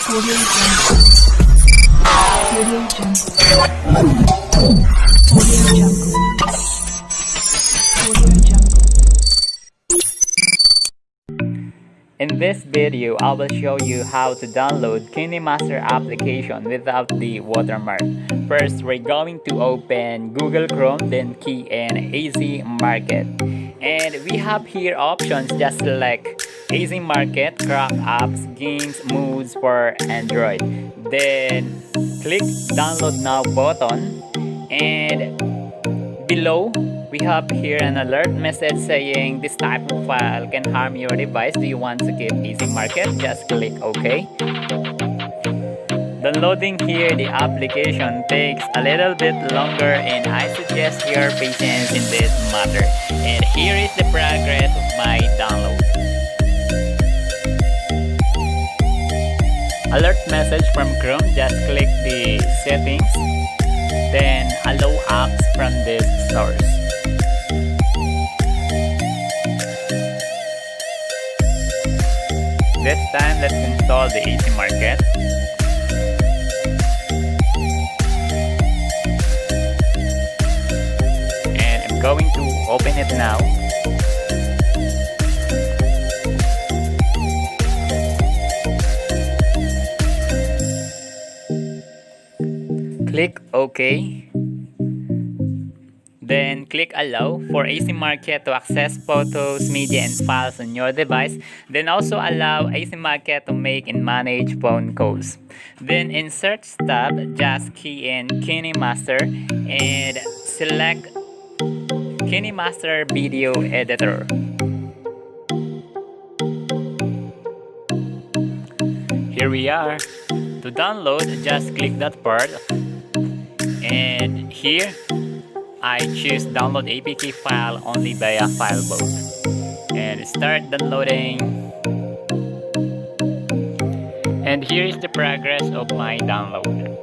Audio Jungle. Audio Jungle. Audio Jungle. Audio Jungle. In this video, I will show you how to download Kinemaster application without the watermark. First, we're going to open Google Chrome, then key in AZ Market. And we have here options, just select AZ Market, crack apps, games, moods for Android. Then click download now button, and below we have here an alert message saying this type of file can harm your device. Do you want to keep AZ Market? Just click OK. Downloading here the application takes a little bit longer, and I suggest your patience in this matter. And here is the progress of my download. Alert message from Chrome, just click the settings, then allow apps from this source. This time, let's install the AZ Market. And I'm going to open it now. Click OK. Then click allow for AZ Market to access photos, media, and files on your device. Then also allow AZ Market to make and manage phone calls. Then in search tab, just key in Kinemaster and select Kinemaster Video Editor. Here we are. To download, just click that part. And here, I choose download APK file only via file mode. And start downloading. And here is the progress of my download.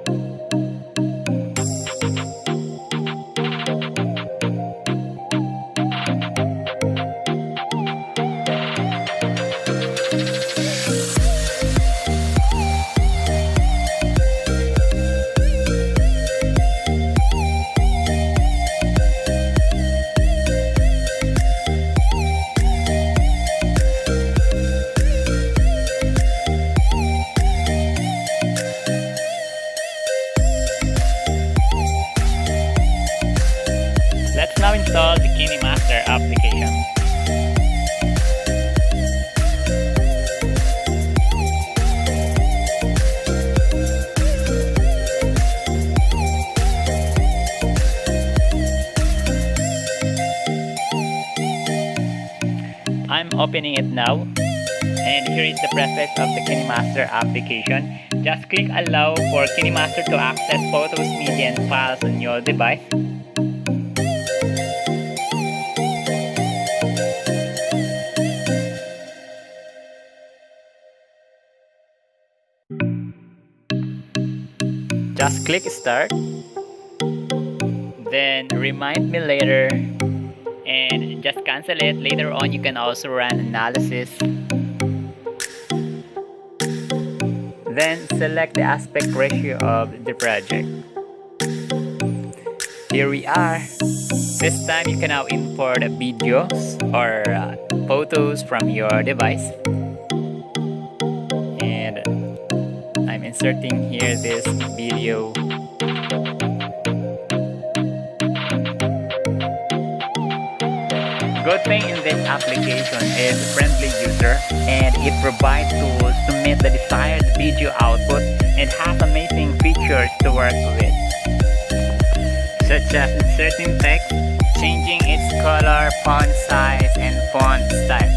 Let's now install the Kinemaster application. I'm opening it now, and here is the process of the Kinemaster application. Just click allow for Kinemaster to access photos, media, and files on your device. Just click start, then remind me later, and just cancel it. Later on you can also run analysis. Then select the aspect ratio of the project. Here we are. This time you can now import videos or photos from your device. And I'm inserting here this video. Good thing in this application is friendly user, and it provides tools to meet the desired video output and has amazing features to work with, such as inserting text, changing its color, font size, and font style.